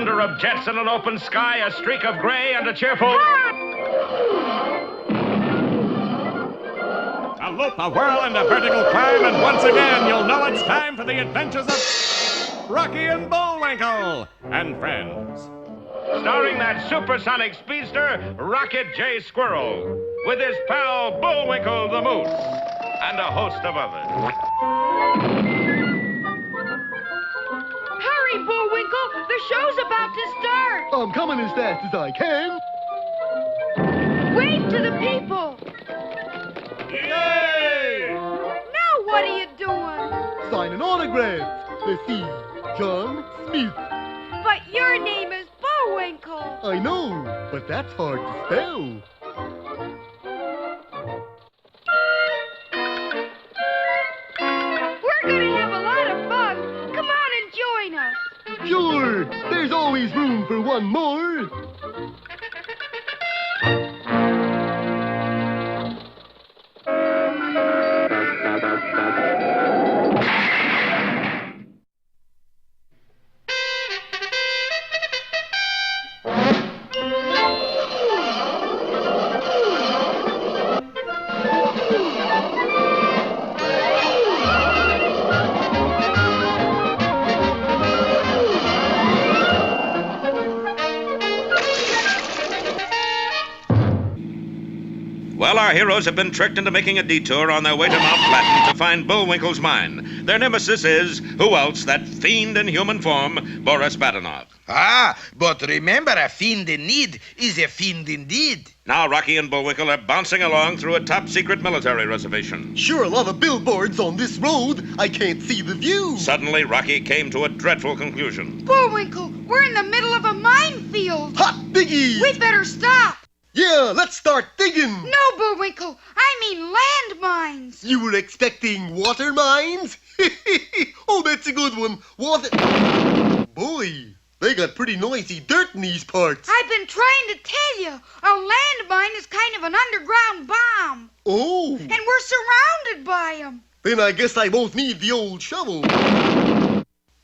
thunder of jets in an open sky, a streak of gray, and a cheerful... A loop, a whirl, and a vertical climb, and once again you'll know it's time for the adventures of Rocky and Bullwinkle and friends. Starring that supersonic speedster, Rocket J. Squirrel, with his pal Bullwinkle the Moose, and a host of others. Hurry, Bullwinkle! The show's about to start! I'm coming as fast as I can. Wave to the people! Yay! Now what are you doing? Signing autographs. Let's see. John Smith. But your name is Bullwinkle. I know, but that's hard to spell. We're gonna have a lot of fun. Come on and join us. Sure, there's always room for one more. Well, our heroes have been tricked into making a detour on their way to Mount Flatton to find Bullwinkle's mine. Their nemesis is, who else, that fiend in human form, Boris Badenov. Ah, but remember, a fiend in need is a fiend indeed. Now Rocky and Bullwinkle are bouncing along through a top-secret military reservation. Sure, a lot of billboards on this road. I can't see the view. Suddenly, Rocky came to a dreadful conclusion. Bullwinkle, we're in the middle of a minefield. Hot diggy! We better stop. Yeah, let's start digging. No, Bullwinkle, I mean landmines. You were expecting water mines? Oh, that's a good one. Water... Boy, they got pretty noisy dirt in these parts. I've been trying to tell you, a landmine is kind of an underground bomb. Oh. And we're surrounded by them. Then I guess I won't need the old shovel.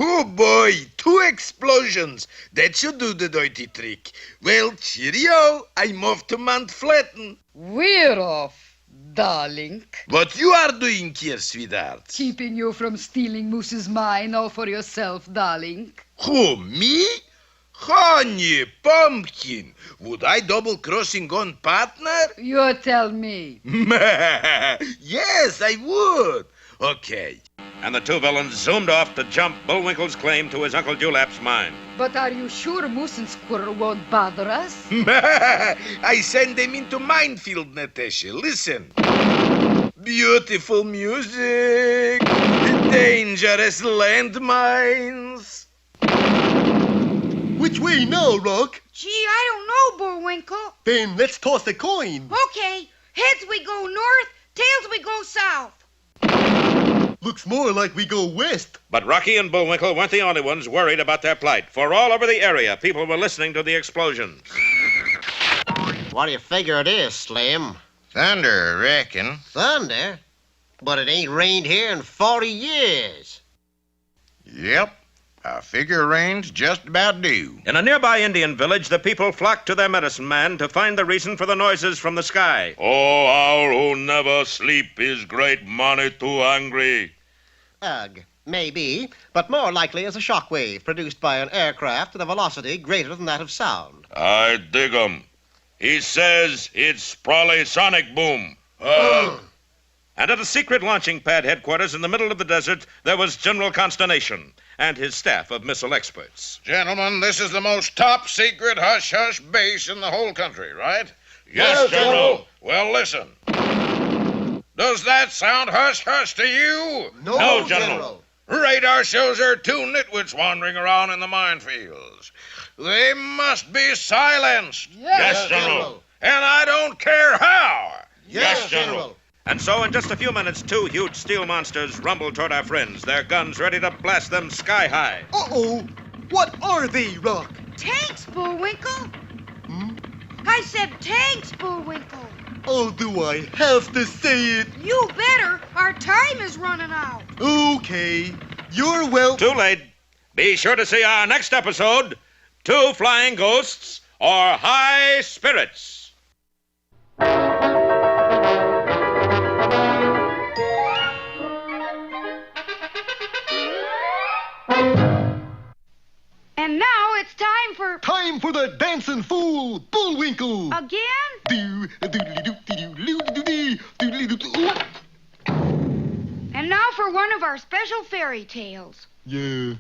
Oh boy, 2 explosions. That should do the dirty trick. Well, cheerio. I'm off to Mount Flatton. We're off, darling. What you are doing here, sweetheart? Keeping you from stealing Moose's mine all for yourself, darling. Who, me? Honey, pumpkin. Would I double-crossing on partner? You tell me. Yes, I would. Okay. And the two villains zoomed off to jump Bullwinkle's claim to his Uncle Dewlap's mine. But are you sure Moose and Squirrel won't bother us? I send them into minefield, Natasha. Listen. Beautiful music. Dangerous landmines. Which way now, Rock? Gee, I don't know, Bullwinkle. Then let's toss a coin. Okay, heads we go north, tails we go south. Looks more like we go west. But Rocky and Bullwinkle weren't the only ones worried about their plight, for all over the area, people were listening to the explosions. What do you figure it is, Slim? Thunder, reckon. Thunder? But it ain't rained here in 40 years. Yep. I figure rain's just about due. In a nearby Indian village, the people flocked to their medicine man to find the reason for the noises from the sky. Oh, owl who never sleep is great money too angry. Ugh, maybe, but more likely as a shockwave produced by an aircraft at a velocity greater than that of sound. I dig 'em. He says it's probably sonic boom. And at a secret launching pad headquarters in the middle of the desert, there was general consternation and his staff of missile experts. Gentlemen, this is the most top-secret hush-hush base in the whole country, right? Yes, General. Well, listen. Does that sound hush-hush to you? No, General. Radar shows there are 2 nitwits wandering around in the minefields. They must be silenced. Yes, General. And I don't care how. Yes, General. And so, in just a few minutes, 2 huge steel monsters rumbled toward our friends, their guns ready to blast them sky high. Uh-oh. What are they, Rock? Tanks, Bullwinkle. I said tanks, Bullwinkle. Oh, do I have to say it? You better. Our time is running out. Okay. You're welcome. Too late. Be sure to see our next episode, two flying ghosts, or high spirits. And now it's time for... Time for the dancing fool, Bullwinkle. Again? Do-do-do-do-do-do-do-do. And now for one of our special fairy tales. Yeah.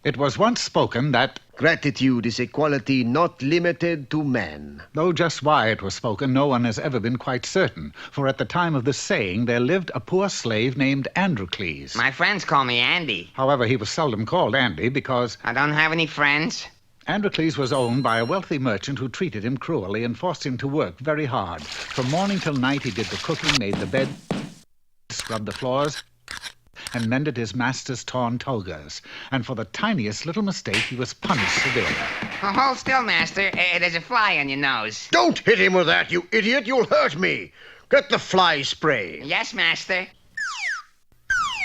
It was once spoken that, Gratitude is a quality not limited to man. though just why it was spoken, no one has ever been quite certain. For at the time of this saying, there lived a poor slave named Androcles. My friends call me Andy. However, he was seldom called Andy because I don't have any friends. Androcles was owned by a wealthy merchant who treated him cruelly and forced him to work very hard. From morning till night, he did the cooking, made the bed, scrubbed the floors, and mended his master's torn togas. And for the tiniest little mistake, he was punished severely. Hold still, master. There's a fly on your nose. Don't hit him with that, you idiot. You'll hurt me. Get the fly spray. Yes, master.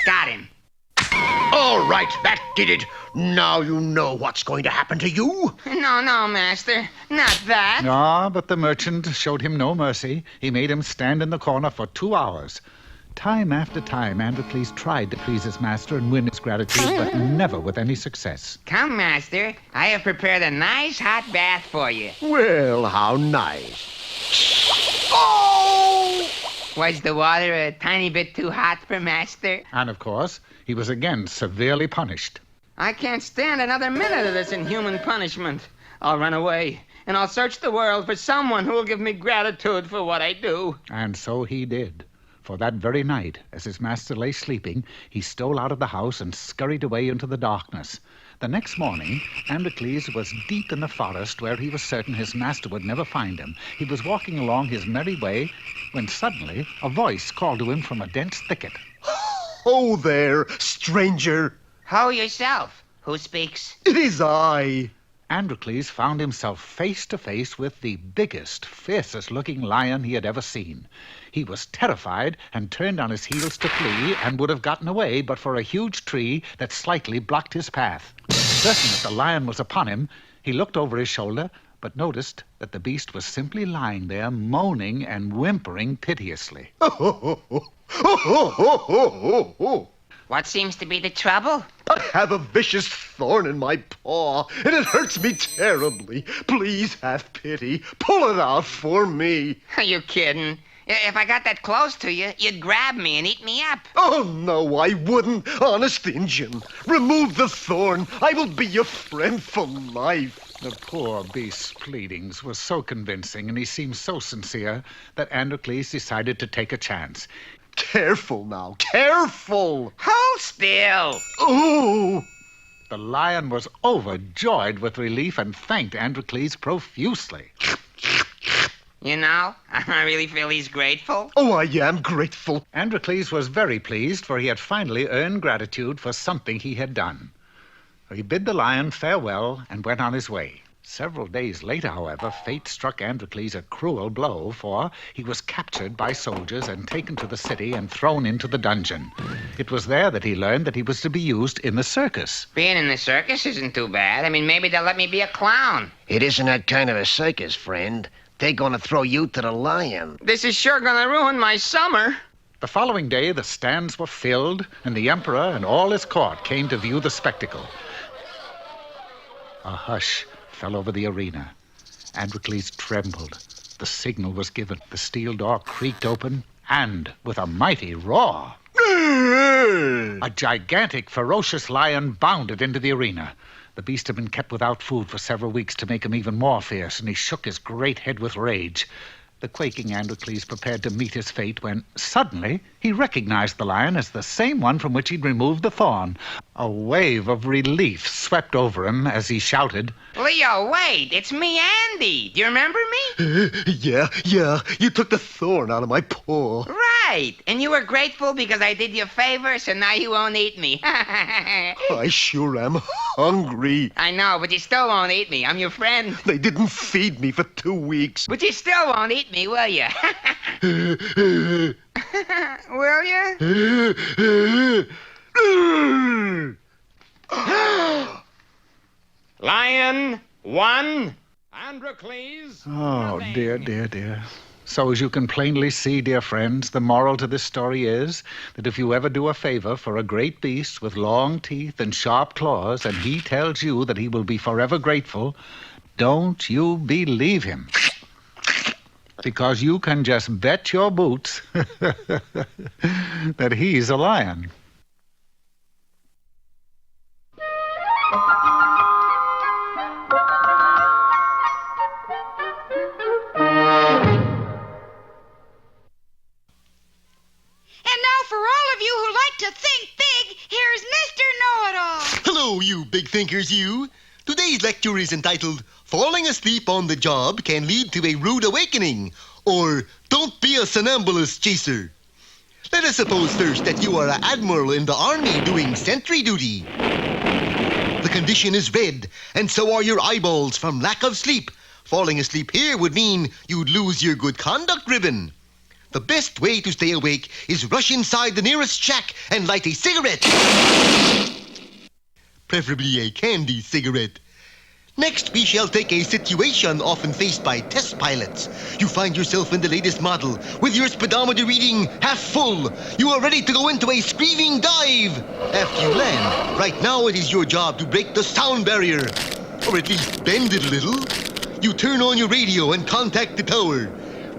Got him. All right, that did it. Now you know what's going to happen to you. No, master. Not that. Ah, but the merchant showed him no mercy. He made him stand in the corner for 2 hours. Time after time, Androcles tried to please his master and win his gratitude, but never with any success. Come, master. I have prepared a nice hot bath for you. Well, how nice. Oh! Was the water a tiny bit too hot for master? And, of course, he was again severely punished. I can't stand another minute of this inhuman punishment. I'll run away, and I'll search the world for someone who will give me gratitude for what I do. And so he did. For that very night, as his master lay sleeping, he stole out of the house and scurried away into the darkness. The next morning, Androcles was deep in the forest where he was certain his master would never find him. He was walking along his merry way when suddenly a voice called to him from a dense thicket. Oh there, stranger. Ho yourself. Who speaks? It is I. Androcles found himself face to face with the biggest, fiercest-looking lion he had ever seen. He was terrified and turned on his heels to flee and would have gotten away but for a huge tree that slightly blocked his path. Certain that the lion was upon him, he looked over his shoulder but noticed that the beast was simply lying there, moaning and whimpering piteously. What seems to be the trouble? I have a vicious thorn in my paw, and it hurts me terribly. Please have pity. Pull it out for me. Are you kidding? If I got that close to you, you'd grab me and eat me up. Oh, no, I wouldn't. Honest Injun. Remove the thorn. I will be your friend for life. The poor beast's pleadings were so convincing and he seemed so sincere that Androcles decided to take a chance. Careful now, careful. Hold still. Oh! The lion was overjoyed with relief and thanked Androcles profusely. You know, I really feel he's grateful. Oh, I am grateful. Androcles was very pleased, for he had finally earned gratitude for something he had done. He bid the lion farewell and went on his way. Several days later, however, fate struck Androcles a cruel blow, for he was captured by soldiers and taken to the city and thrown into the dungeon. It was there that he learned that he was to be used in the circus. Being in the circus isn't too bad. I mean, maybe they'll let me be a clown. It isn't that kind of a circus, friend. They're gonna throw you to the lion. This is sure gonna ruin my summer. The following day, the stands were filled, and the emperor and all his court came to view the spectacle. A hush fell over the arena. Androcles trembled. The signal was given. The steel door creaked open, and with a mighty roar, a gigantic, ferocious lion bounded into the arena. The beast had been kept without food for several weeks to make him even more fierce, and he shook his great head with rage. The quaking Androcles prepared to meet his fate when, suddenly, he recognized the lion as the same one from which he'd removed the thorn. A wave of relief swept over him as he shouted, Leo, wait, it's me, Andy. Do you remember me? Yeah. You took the thorn out of my paw. Right. right. And you were grateful because I did you a favor, so now you won't eat me. I sure am hungry. I know, but you still won't eat me. I'm your friend. They didn't feed me for 2 weeks. But you still won't eat me, will you? Will you? Lion 1, Androcles. Oh, dear, dear, dear. So as you can plainly see, dear friends, the moral to this story is that if you ever do a favor for a great beast with long teeth and sharp claws, and he tells you that he will be forever grateful, don't you believe him. Because you can just bet your boots that he's a lion. Hello, you big thinkers, you. Today's lecture is entitled, Falling Asleep on the Job Can Lead to a Rude Awakening, or Don't Be a Somnambulist Chaser. Let us suppose first that you are an admiral in the army doing sentry duty. The condition is red, and so are your eyeballs from lack of sleep. Falling asleep here would mean you'd lose your good conduct ribbon. The best way to stay awake is rush inside the nearest shack and light a cigarette. Preferably a candy cigarette. Next, we shall take a situation often faced by test pilots. You find yourself in the latest model, with your speedometer reading half full. You are ready to go into a screaming dive. After you land, right now it is your job to break the sound barrier, or at least bend it a little. You turn on your radio and contact the tower.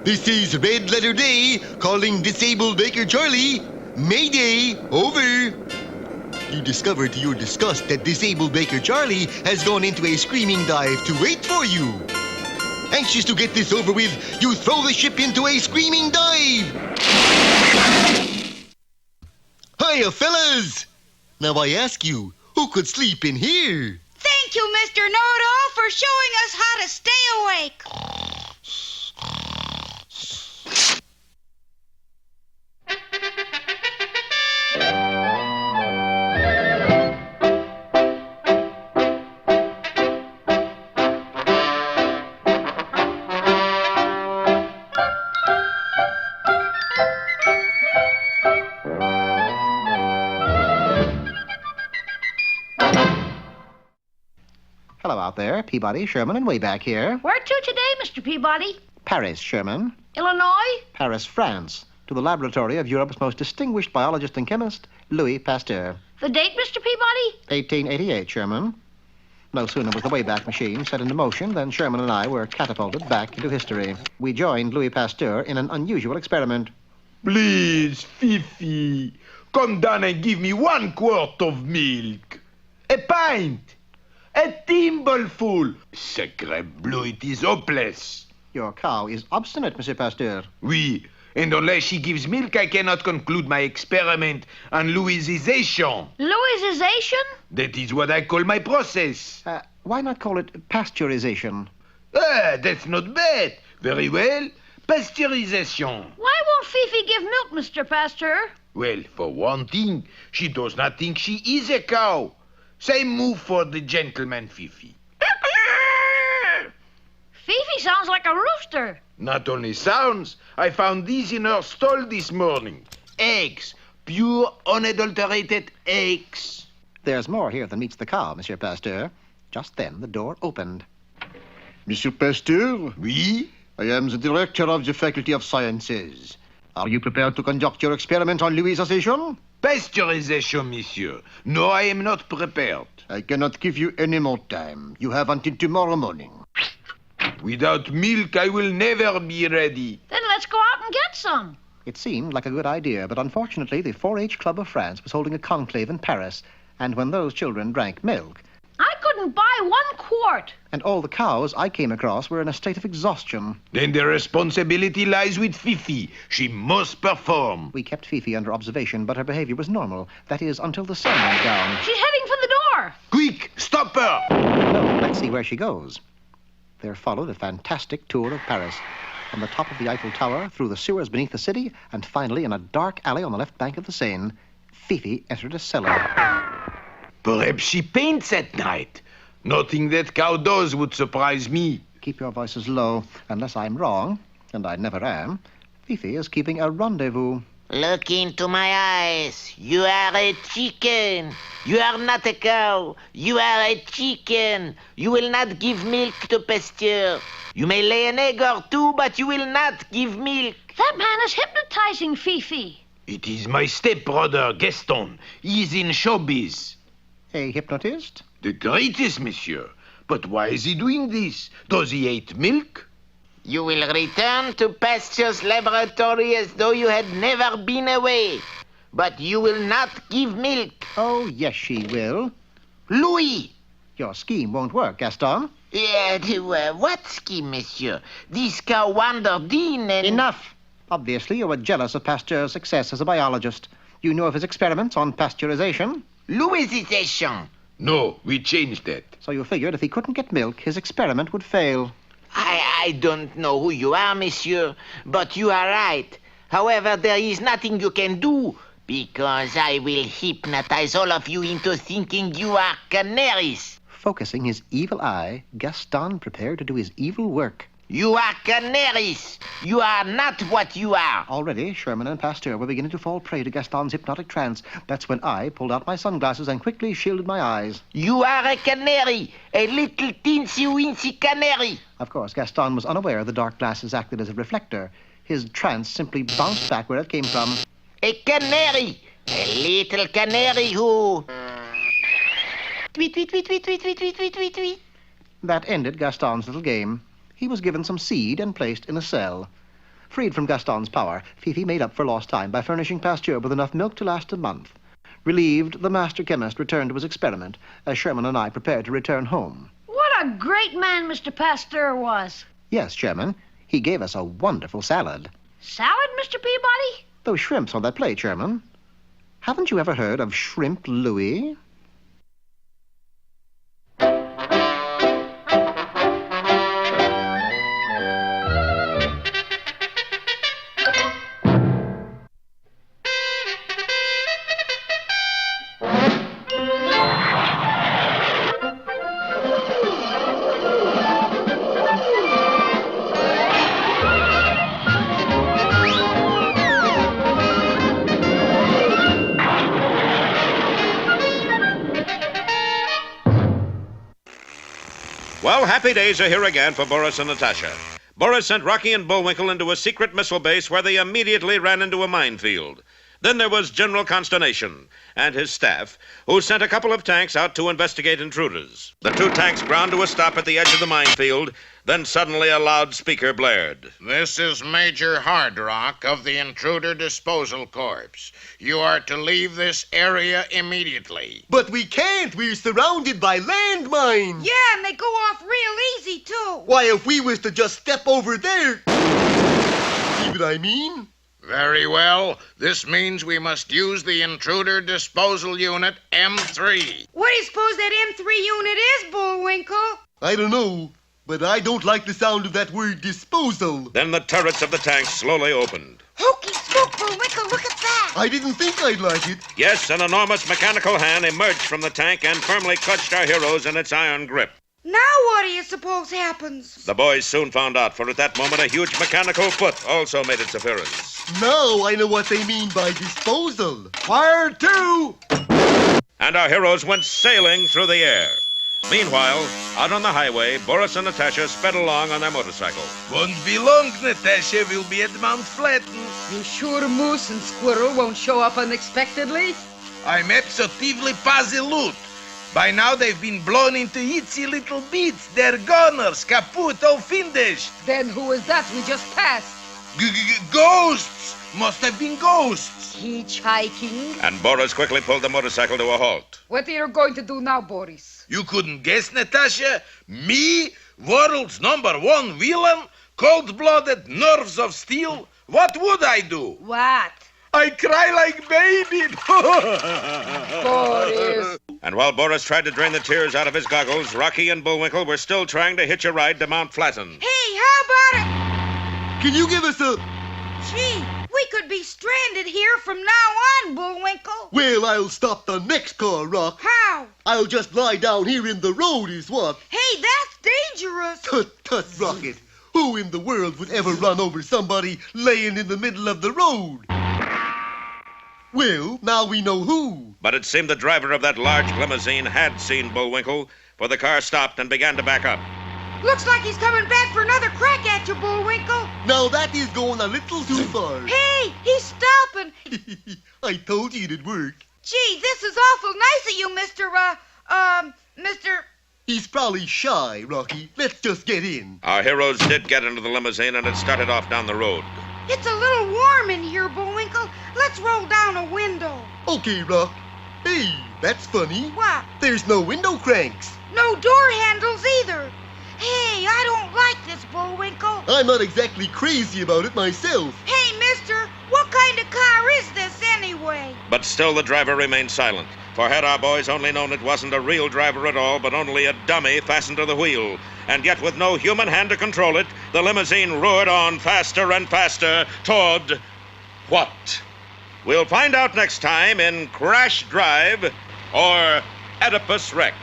This is Red Letter Day, calling disabled Baker Charlie. Mayday, over. You discover to your disgust that disabled Baker Charlie has gone into a screaming dive to wait for you. Anxious to get this over with, you throw the ship into a screaming dive. Hiya, fellas. Now I ask you, who could sleep in here? Thank you, Mr. Know-It-All, for showing us how to stay awake. Hello out there, Peabody, Sherman, and way back here. Where to today, Mr. Peabody? Paris, Sherman. Illinois? Paris, France. To the laboratory of Europe's most distinguished biologist and chemist, Louis Pasteur. The date, Mr. Peabody? 1888, Sherman. No sooner was the Wayback Machine set into motion than Sherman and I were catapulted back into history. We joined Louis Pasteur in an unusual experiment. Please, Fifi, come down and give me 1 quart of milk. A pint. A thimbleful. Sacre bleu, it is hopeless. Your cow is obstinate, Monsieur Pasteur. Oui, and unless she gives milk, I cannot conclude my experiment on Louisization. Louisization? That is what I call my process. Why not call it pasteurization? Ah, that's not bad. Very well. Pasteurization. Why won't Fifi give milk, Mr. Pasteur? Well, for one thing, she does not think she is a cow. Same move for the gentleman, Fifi. Fifi sounds like a rooster. Not only sounds, I found these in her stall this morning. Eggs. Pure, unadulterated eggs. There's more here than meets the cow, Monsieur Pasteur. Just then, the door opened. Monsieur Pasteur? Oui? I am the director of the Faculty of Sciences. Are you prepared to conduct your experiment on Louisization? Pasteurization, monsieur. No, I am not prepared. I cannot give you any more time. You have until tomorrow morning. Without milk, I will never be ready. Then let's go out and get some. It seemed like a good idea, but unfortunately, the 4-H Club of France was holding a conclave in Paris, and when those children drank milk... I couldn't buy 1 quart. And all the cows I came across were in a state of exhaustion. Then the responsibility lies with Fifi. She must perform. We kept Fifi under observation, but her behavior was normal. That is, until the sun went down. She's heading for the door. Quick, stop her! No, let's see where she goes. There followed a fantastic tour of Paris. from the top of the Eiffel Tower, through the sewers beneath the city, and finally in a dark alley on the left bank of the Seine, Fifi entered a cellar. Perhaps she paints at night. Nothing that cow does would surprise me. Keep your voices low. Unless I'm wrong, and I never am, Fifi is keeping a rendezvous. Look into my eyes. You are a chicken. You are not a cow. You are a chicken. You will not give milk to Pasteur. You may lay an egg or two, but you will not give milk. That man is hypnotizing Fifi. It is my stepbrother, Gaston. He is in showbiz. A hypnotist? The greatest, monsieur. But why is he doing this? Does he hate milk? You will return to Pasteur's laboratory as though you had never been away. But you will not give milk. Oh, yes, she will. Louis! Your scheme won't work, Gaston. What scheme, monsieur? This cow wandered in and... Enough! Obviously, you were jealous of Pasteur's success as a biologist. You knew of his experiments on pasteurization. Louisization. No, we changed that. So you figured if he couldn't get milk, his experiment would fail. I don't know who you are, monsieur, but you are right. However, there is nothing you can do, because I will hypnotize all of you into thinking you are canaries. Focusing his evil eye, Gaston prepared to do his evil work. You are canaries. You are not what you are. Already, Sherman and Pasteur were beginning to fall prey to Gaston's hypnotic trance. That's when I pulled out my sunglasses and quickly shielded my eyes. You are a canary, a little teensy-weensy canary. Of course, Gaston was unaware the dark glasses acted as a reflector. His trance simply bounced back where it came from. A canary, a little canary who... Tweet, tweet, tweet, tweet, tweet, tweet, tweet, tweet, tweet, tweet. That ended Gaston's little game. He was given some seed and placed in a cell. Freed from Gaston's power, Fifi made up for lost time by furnishing Pasteur with enough milk to last a month. Relieved, the master chemist returned to his experiment, as Sherman and I prepared to return home. What a great man Mr. Pasteur was. Yes, Sherman. He gave us a wonderful salad. Salad, Mr. Peabody? Those shrimps on that plate, Sherman. Haven't you ever heard of Shrimp Louis? Well, happy days are here again for Boris and Natasha. Boris sent Rocky and Bullwinkle into a secret missile base where they immediately ran into a minefield. Then there was general consternation, and his staff, who sent a couple of tanks out to investigate intruders. The two tanks ground to a stop at the edge of the minefield. Then suddenly a loudspeaker blared. This is Major Hardrock of the Intruder Disposal Corps. You are to leave this area immediately. But we can't. We're surrounded by landmines. Yeah, and they go off real easy, too. Why, if we was to just step over there... See what I mean? Very well. This means we must use the Intruder Disposal Unit M3. What do you suppose that M3 unit is, Bullwinkle? I don't know, but I don't like the sound of that word disposal. Then the turrets of the tanks slowly opened. Hokey smoke, Bullwinkle, look at that. I didn't think I'd like it. Yes, an enormous mechanical hand emerged from the tank and firmly clutched our heroes in its iron grip. Now what do you suppose happens? The boys soon found out, for at that moment a huge mechanical foot also made its appearance. Now I know what they mean by disposal. Fire two! And our heroes went sailing through the air. Meanwhile, out on the highway, Boris and Natasha sped along on their motorcycle. Won't be long, Natasha. We'll be at Mount Flatten. You sure Moose and Squirrel won't show up unexpectedly? I'm absolutely positive. By now they've been blown into itsy little bits. They're goners, kaput, all finished. Then who is that we just passed? Ghosts! Must have been ghosts. Hitchhiking? And Boris quickly pulled the motorcycle to a halt. What are you going to do now, Boris? You couldn't guess, Natasha? Me, world's #1 villain, cold-blooded, nerves of steel? What would I do? What? I cry like baby. Boris. And while Boris tried to drain the tears out of his goggles, Rocky and Bullwinkle were still trying to hitch a ride to Mount Flatten. Hey, how about it? can you give us a... Gee, we could be stranded here from now on, Bullwinkle. Well, I'll stop the next car, Rock. How? I'll just lie down here in the road is what. Hey, that's dangerous. Tut, tut, Rocket. Who in the world would ever run over somebody laying in the middle of the road? Well, now we know who. But it seemed the driver of that large limousine had seen Bullwinkle, for the car stopped and began to back up. Looks like he's coming back for another crack at you, Bullwinkle. Now that is going a little too far. Hey, he's stopping. I told you it'd work. Gee, this is awful nice of you, Mr. He's probably shy, Rocky. Let's just get in. Our heroes did get into the limousine, and it started off down the road. It's a little warm in here, Bullwinkle. Let's roll down a window. Okay, Rock. Hey, that's funny. What? There's no window cranks. No door handles either. Hey, I don't like this, Bullwinkle. I'm not exactly crazy about it myself. Hey, mister, what kind of car is this anyway? But still the driver remained silent. For had our boys only known it wasn't a real driver at all, but only a dummy fastened to the wheel, and yet with no human hand to control it, the limousine roared on faster and faster toward... what? We'll find out next time in Crash Drive or Oedipus Rex.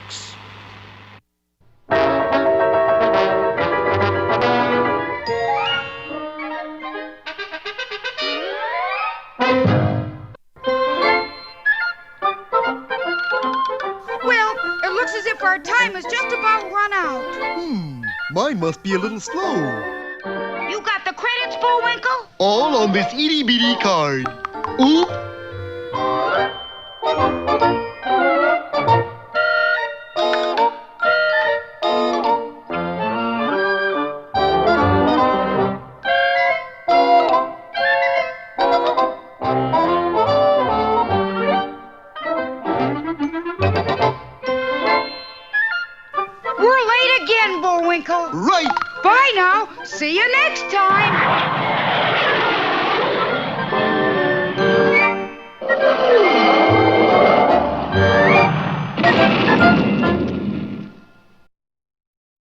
Looks as if our time has just about run out. Mine must be a little slow. You got the credits, Bullwinkle? All on this itty-bitty card. Oop! We're late again, Bullwinkle. Right. Bye now. See you next time.